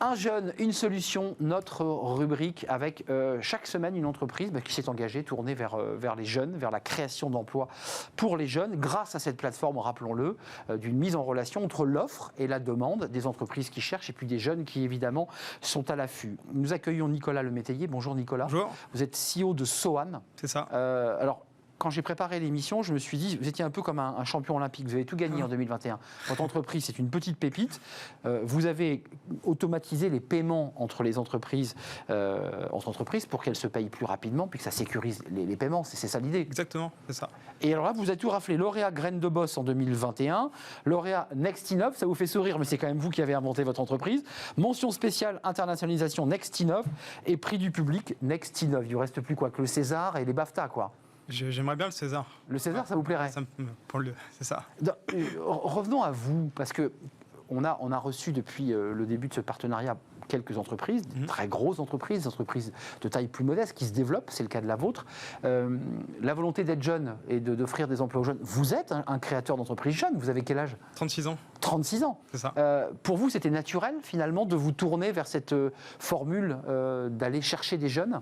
Un jeune, une solution, notre rubrique avec chaque semaine une entreprise qui s'est engagée, tournée vers les jeunes, vers la création d'emplois pour les jeunes, grâce à cette plateforme, rappelons-le, d'une mise en relation entre l'offre et la demande des entreprises qui cherchent et puis des jeunes qui évidemment sont à l'affût. Nous accueillons Nicolas Lemétayer. Bonjour Nicolas. Bonjour. Vous êtes CEO de Sohan. C'est ça. Alors, quand j'ai préparé l'émission, je me suis dit, vous étiez un peu comme un champion olympique, vous avez tout gagné en 2021. Votre entreprise, c'est une petite pépite. Vous avez automatisé les paiements entre les entreprises, pour qu'elles se payent plus rapidement, puis que ça sécurise les paiements. C'est ça l'idée. Exactement, c'est ça. Et alors là, vous avez tout raflé. Lauréat Graines de Boss en 2021, lauréat Nextinov, ça vous fait sourire, mais c'est quand même vous qui avez inventé votre entreprise. Mention spéciale internationalisation Nextinov et prix du public Nextinov. Il ne vous reste plus quoi que le César et les BAFTA, quoi. J'aimerais bien le César. Le César, ça vous plairait? C'est ça. Revenons à vous, parce qu'on a reçu depuis le début de ce partenariat quelques entreprises, des très grosses entreprises, des entreprises de taille plus modeste qui se développent, c'est le cas de la vôtre. La volonté d'être jeune et d'offrir des emplois aux jeunes, vous êtes un créateur d'entreprise jeune, vous avez quel âge? 36 ans. 36 ans. C'est ça. Pour vous, c'était naturel finalement de vous tourner vers cette formule d'aller chercher des jeunes?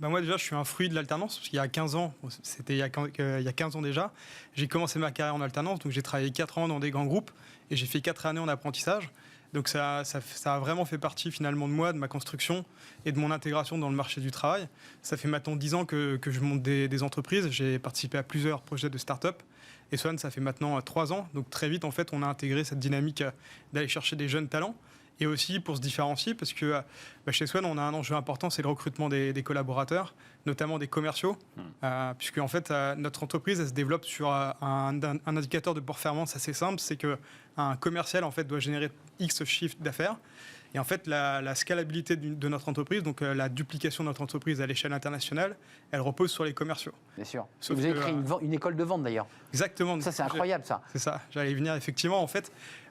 Moi déjà, je suis un fruit de l'alternance, parce qu'il y a 15 ans, c'était il y a 15 ans déjà, j'ai commencé ma carrière en alternance, donc j'ai travaillé 4 ans dans des grands groupes, et j'ai fait 4 années en apprentissage. Donc ça a vraiment fait partie finalement de moi, de ma construction et de mon intégration dans le marché du travail. Ça fait maintenant 10 ans que je monte des entreprises, j'ai participé à plusieurs projets de start-up, et Sohan, ça fait maintenant 3 ans, donc très vite en fait, on a intégré cette dynamique d'aller chercher des jeunes talents. Et aussi pour se différencier, parce que chez Sohan, on a un enjeu important, c'est le recrutement des collaborateurs, notamment des commerciaux, puisque en fait, notre entreprise, elle se développe sur un indicateur de performance assez simple, c'est qu'un commercial en fait, doit générer X chiffre d'affaires. Et en fait, la scalabilité de notre entreprise, donc la duplication de notre entreprise à l'échelle internationale, elle repose sur les commerciaux. Bien sûr. Vous avez créé une école de vente d'ailleurs. Exactement. Ça, c'est incroyable, ça. C'est ça. J'allais y venir, effectivement. En fait,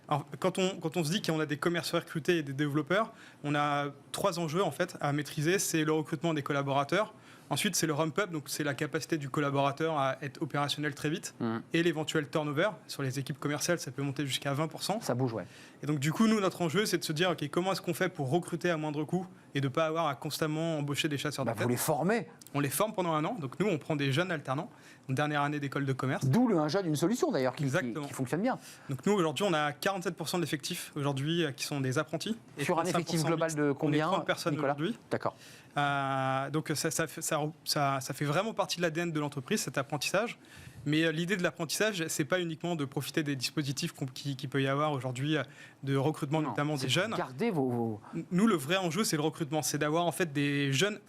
alors, quand on se dit qu'on a des commerciaux recrutés et des développeurs, on a 3 enjeux en fait à maîtriser. C'est le recrutement des collaborateurs. Ensuite, c'est le ramp-up, donc c'est la capacité du collaborateur à être opérationnel très vite. Et l'éventuel turnover. Sur les équipes commerciales, ça peut monter jusqu'à 20%. Ça bouge, ouais. Et donc, du coup, nous, notre enjeu, c'est de se dire, OK, comment est-ce qu'on fait pour recruter à moindre coût et de ne pas avoir à constamment embaucher des chasseurs de tête. Vous les formez. On les forme pendant 1 an. Donc, nous, on prend des jeunes alternants, en dernière année d'école de commerce. D'où le un jeune, une solution, d'ailleurs, qui fonctionne bien. Donc, nous, aujourd'hui, on a 47% de l'effectif aujourd'hui qui sont des apprentis. Sur un effectif global de combien, 30 personnes aujourd'hui. D'accord. Donc ça fait vraiment partie de l'ADN de l'entreprise, cet apprentissage. Mais l'idée de l'apprentissage, c'est pas uniquement de profiter des dispositifs qui peut y avoir aujourd'hui de recrutement, notamment des jeunes. Gardez vos... Nous, le vrai enjeu, c'est le recrutement. C'est d'avoir en fait des jeunes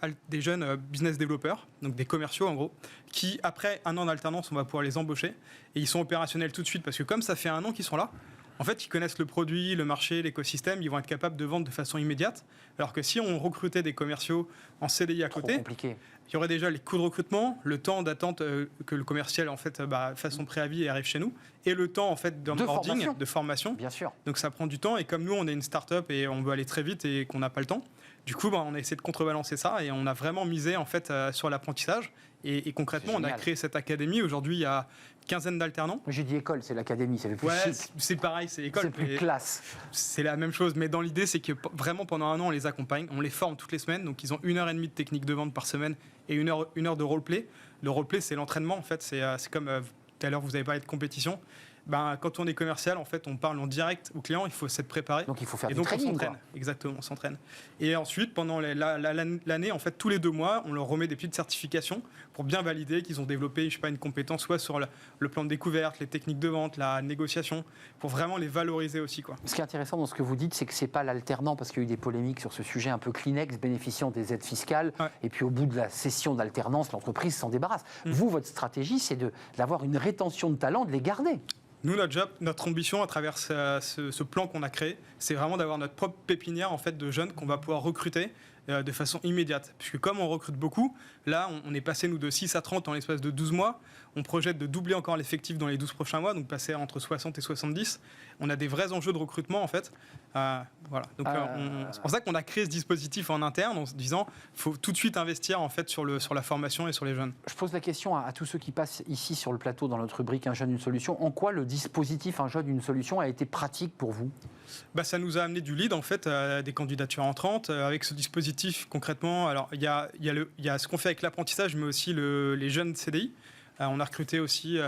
business développeurs, donc des commerciaux en gros, qui après 1 an d'alternance, on va pouvoir les embaucher et ils sont opérationnels tout de suite parce que comme ça fait 1 an qu'ils sont là, en fait, ils connaissent le produit, le marché, l'écosystème, ils vont être capables de vendre de façon immédiate. Alors que si on recrutait des commerciaux en CDI à côté, il y aurait déjà les coûts de recrutement, le temps d'attente que le commercial en fait fasse son préavis et arrive chez nous, et le temps en fait d'onboarding, de formation. Bien sûr. Donc ça prend du temps. Et comme nous, on est une start-up et on veut aller très vite et qu'on n'a pas le temps, du coup, on a essayé de contrebalancer ça et on a vraiment misé en fait sur l'apprentissage. Et concrètement, on a créé cette académie. Aujourd'hui, il y a une quinzaine d'alternants. J'ai dit école, c'est l'académie, ça fait plus chic. C'est pareil, c'est école. C'est plus classe. C'est la même chose, mais dans l'idée, c'est que vraiment pendant 1 an, on les accompagne, on les forme toutes les semaines. Donc ils ont 1h30 de technique de vente par semaine et 1 heure de roleplay. Le roleplay, c'est l'entraînement en fait. C'est comme tout à l'heure, vous avez parlé de compétition. Quand on est commercial, en fait, on parle en direct au client, il faut s'être préparé. Donc il faut faire du training. On s'entraîne. Exactement, on s'entraîne. Et ensuite, pendant l'année, en fait, tous les 2 mois, on leur remet des petites certifications pour bien valider qu'ils ont développé, une compétence, soit sur le plan de découverte, les techniques de vente, la négociation, pour vraiment les valoriser aussi, quoi. Ce qui est intéressant dans ce que vous dites, c'est que c'est pas l'alternant, parce qu'il y a eu des polémiques sur ce sujet un peu Kleenex, bénéficiant des aides fiscales, et puis au bout de la session d'alternance, l'entreprise s'en débarrasse. Vous, votre stratégie, c'est d'avoir une rétention de talents, de les garder. Nous, notre ambition à travers ce plan qu'on a créé, c'est vraiment d'avoir notre propre pépinière en fait, de jeunes qu'on va pouvoir recruter de façon immédiate. Puisque comme on recrute beaucoup, là, on est passé, nous, de 6 à 30 en l'espace de 12 mois. On projette de doubler encore l'effectif dans les 12 prochains mois, donc passer entre 60 et 70. On a des vrais enjeux de recrutement, en fait. Voilà. Donc, c'est pour ça qu'on a créé ce dispositif en interne, en se disant qu'il faut tout de suite investir, en fait, sur la formation et sur les jeunes. Je pose la question à tous ceux qui passent ici sur le plateau dans notre rubrique Un jeune, une solution. En quoi le dispositif Un jeune, une solution a été pratique pour vous ? Ça nous a amené du lead, en fait, à des candidatures entrantes. Avec ce dispositif, concrètement, alors il y a ce qu'on fait avec l'apprentissage, mais aussi les jeunes CDI. On a recruté aussi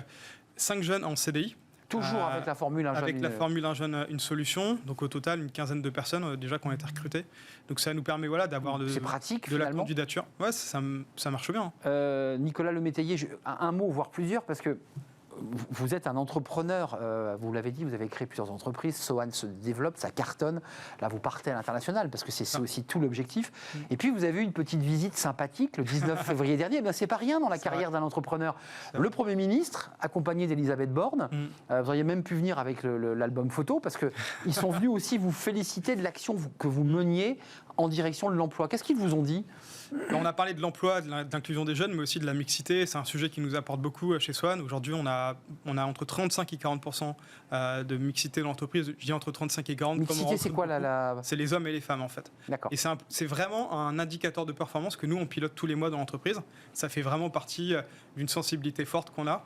5 jeunes en CDI. Toujours avec la formule Un jeune, avec la formule Un jeune, une solution. Donc au total, une quinzaine de personnes déjà qui ont été recrutées. Donc ça nous permet d'avoir c'est pratique, de la candidature. Ouais, ça marche bien. Nicolas Lemétayer, un mot, voire plusieurs, parce que vous êtes un entrepreneur, vous l'avez dit, vous avez créé plusieurs entreprises, Sohan se développe, ça cartonne, là vous partez à l'international parce que c'est aussi tout l'objectif. Et puis vous avez eu une petite visite sympathique le 19 février dernier, c'est pas rien dans la carrière d'un entrepreneur. Le Premier ministre, accompagné d'Elisabeth Borne, vous auriez même pu venir avec l'album photo parce qu'ils sont venus aussi vous féliciter de l'action que vous meniez en direction de l'emploi. Qu'est-ce qu'ils vous ont dit ? On a parlé de l'emploi, de l'inclusion des jeunes, mais aussi de la mixité. C'est un sujet qui nous apporte beaucoup chez Sohan. Aujourd'hui, on a entre 35 et 40% de mixité dans l'entreprise. Je dis entre 35 et 40. Mixité, c'est quoi C'est les hommes et les femmes, en fait. D'accord. Et c'est vraiment un indicateur de performance que nous, on pilote tous les mois dans l'entreprise. Ça fait vraiment partie d'une sensibilité forte qu'on a.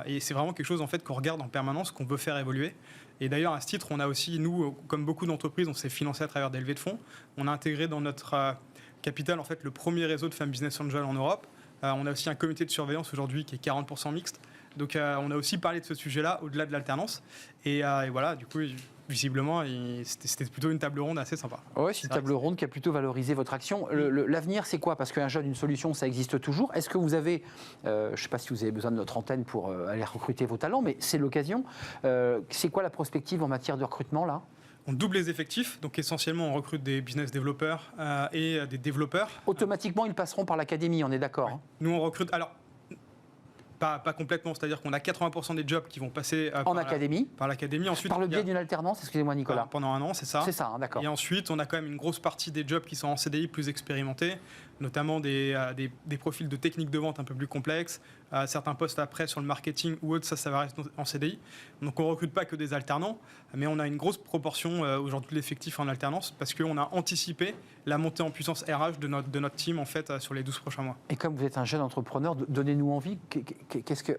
Et c'est vraiment quelque chose, en fait, qu'on regarde en permanence, qu'on veut faire évoluer. Et d'ailleurs, à ce titre, on a aussi, nous, comme beaucoup d'entreprises, on s'est financé à travers des levées de fonds. On a intégré dans notre capital, en fait, le premier réseau de femmes business angel en Europe. On a aussi un comité de surveillance aujourd'hui qui est 40% mixte. Donc, on a aussi parlé de ce sujet-là, au-delà de l'alternance. Et voilà, du coup, visiblement, c'était plutôt une table ronde assez sympa. Oui, c'est une table ronde qui a plutôt valorisé votre action. L'avenir, c'est quoi ? Parce qu'un jeune, une solution, ça existe toujours. Est-ce que vous avez, je ne sais pas si vous avez besoin de notre antenne pour aller recruter vos talents, mais c'est l'occasion. C'est quoi la prospective en matière de recrutement, là ? On double les effectifs, donc essentiellement on recrute des business développeurs et des développeurs. Automatiquement, ils passeront par l'académie, on est d'accord, ouais. Hein ? Nous on recrute, alors pas complètement, c'est-à-dire qu'on a 80% des jobs qui vont passer par l'académie. Ensuite, par le biais d'une alternance, excusez-moi Nicolas. Pendant un an, c'est ça. C'est ça, hein, d'accord. Et ensuite, on a quand même une grosse partie des jobs qui sont en CDI plus expérimentés, notamment des profils de technique de vente un peu plus complexes, certains postes après sur le marketing ou autre, ça va rester en CDI. Donc on ne recrute pas que des alternants, mais on a une grosse proportion aujourd'hui de l'effectif en alternance parce qu'on a anticipé la montée en puissance RH de notre team en fait sur les 12 prochains mois. Et comme vous êtes un jeune entrepreneur, donnez-nous envie,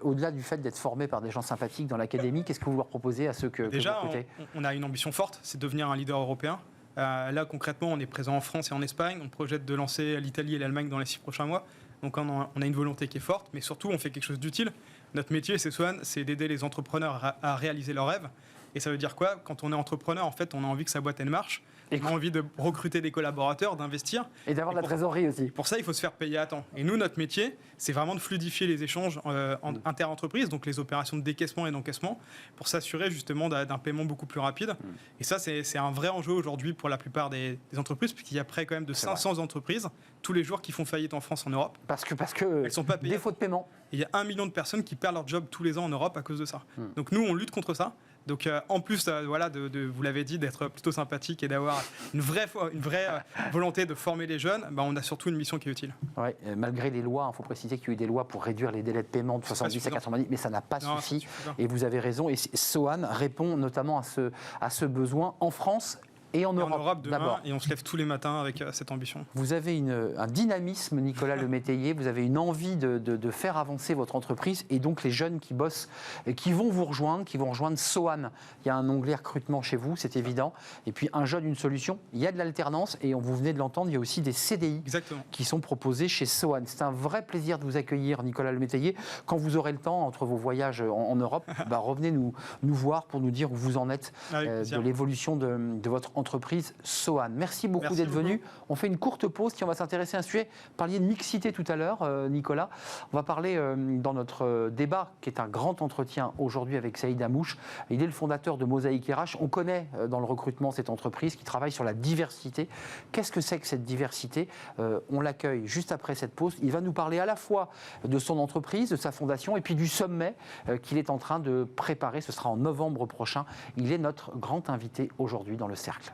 au-delà du fait d'être formé par des gens sympathiques dans l'académie, qu'est-ce que vous leur proposez à ceux que vous recrutez ? On a une ambition forte, c'est de devenir un leader européen. Là, concrètement, on est présent en France et en Espagne. On projette de lancer l'Italie et l'Allemagne dans les 6 prochains mois. Donc, on a une volonté qui est forte, mais surtout, on fait quelque chose d'utile. Notre métier, c'est d'aider les entrepreneurs à réaliser leurs rêves. Et ça veut dire quoi ? Quand on est entrepreneur, en fait, on a envie que sa boîte, elle marche. On a envie de recruter des collaborateurs, d'investir. Et d'avoir de la trésorerie aussi. Pour ça, il faut se faire payer à temps. Et nous, notre métier, c'est vraiment de fluidifier les échanges inter-entreprises, donc les opérations de décaissement et d'encaissement, pour s'assurer justement d'un paiement beaucoup plus rapide. Et ça, c'est un vrai enjeu aujourd'hui pour la plupart des entreprises, puisqu'il y a près quand même de 500 entreprises tous les jours qui font faillite en France, en Europe. Parce que elles sont pas payées. Défaut de paiement. Et il y a 1 million de personnes qui perdent leur job tous les ans en Europe à cause de ça. Donc nous, on lutte contre ça. Donc en plus, vous l'avez dit, d'être plutôt sympathique et d'avoir une vraie volonté de former les jeunes, on a surtout une mission qui est utile. Ouais, malgré les lois, il faut préciser qu'il y a eu des lois pour réduire les délais de paiement de 70 à 90, mais ça n'a pas suffi. Et vous avez raison. Et Sohan répond notamment à ce besoin en France. Et en Europe demain, et on se lève tous les matins avec cette ambition. Vous avez un dynamisme, Nicolas Lemétayer, vous avez une envie de faire avancer votre entreprise et donc les jeunes qui bossent, qui vont vous rejoindre, Sohan. Il y a un onglet recrutement chez vous, c'est évident. Et puis un jeune, une solution. Il y a de l'alternance et vous venez de l'entendre, il y a aussi des CDI qui sont proposés chez Sohan. C'est un vrai plaisir de vous accueillir, Nicolas Lemétayer. Quand vous aurez le temps, entre vos voyages en Europe, revenez nous voir pour nous dire où vous en êtes de l'évolution de votre entreprise Sohan. Merci beaucoup d'être venu. On fait une courte pause, on va s'intéresser à un sujet. Vous parliez de mixité tout à l'heure, Nicolas. On va parler dans notre débat, qui est un grand entretien aujourd'hui avec Saïd Amouche. Il est le fondateur de Mosaïque RH. On connaît dans le recrutement cette entreprise qui travaille sur la diversité. Qu'est-ce que c'est que cette diversité ? On l'accueille juste après cette pause. Il va nous parler à la fois de son entreprise, de sa fondation, et puis du sommet qu'il est en train de préparer. Ce sera en novembre prochain. Il est notre grand invité aujourd'hui dans le cercle.